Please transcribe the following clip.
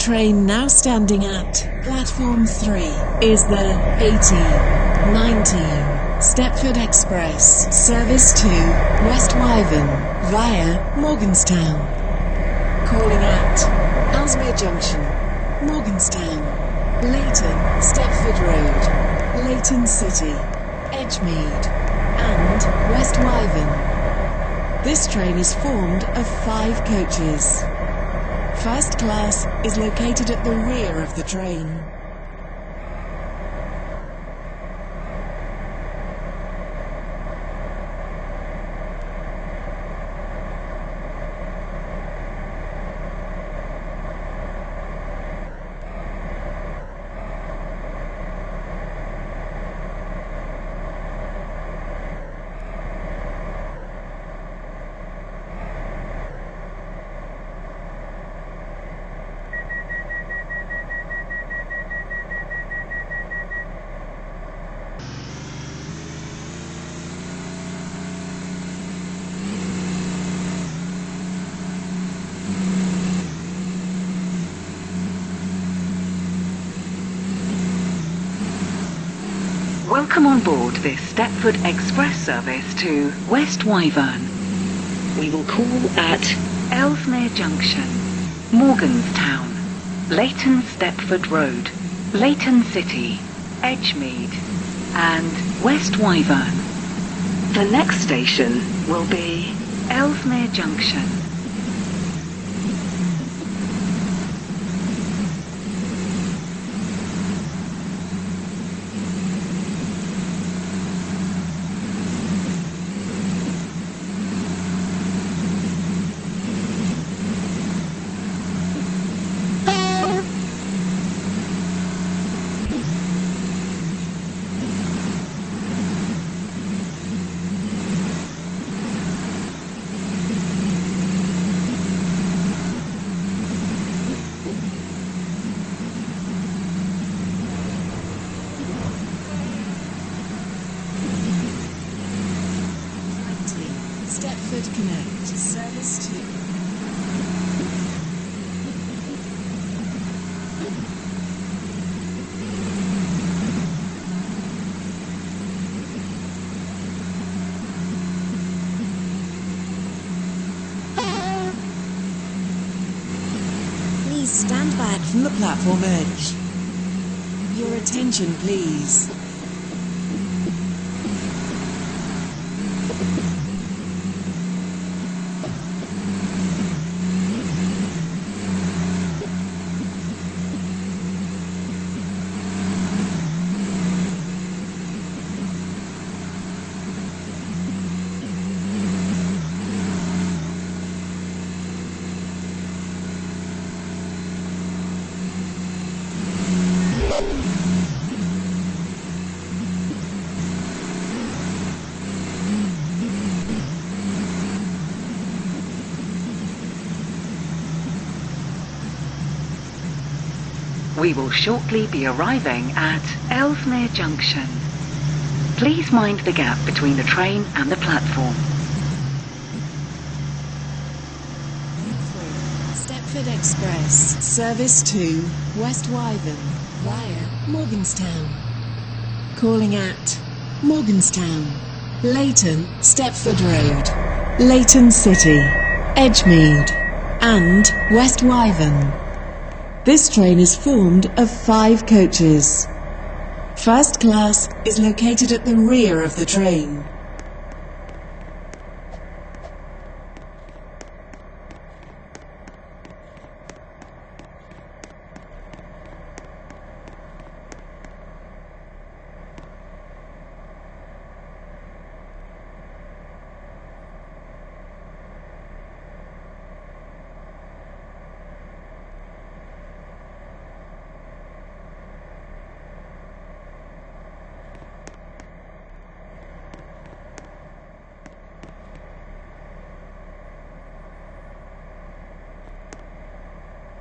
Train now standing at platform 3 is the 1819 Stepford Express, service to West Wyvern via Morganstown. Calling at Elsemere Junction, Morganstown, Leighton, Stepford Road, Leighton City, Edgemead, and West Wyvern. This train is formed of 5 coaches. First class is located at the rear of the train. Welcome on board this Stepford Express service to West Wyvern. We will call at Elsemere Junction, Morganstown, Leighton Stepford Road, Leighton City, Edgemead, and West Wyvern. The next station will be Elsemere Junction. Stepford Connect, service 2. Please stand back from the platform edge. Your attention, please. We will shortly be arriving at Elsemere Junction. Please mind the gap between the train and the platform. Stepford Express, service to West Wyvern via Morganstown. Calling at Morganstown, Leighton, Stepford Road, Leighton City, Edgemead, and West Wyvern. This train is formed of 5 coaches. First class is located at the rear of the train.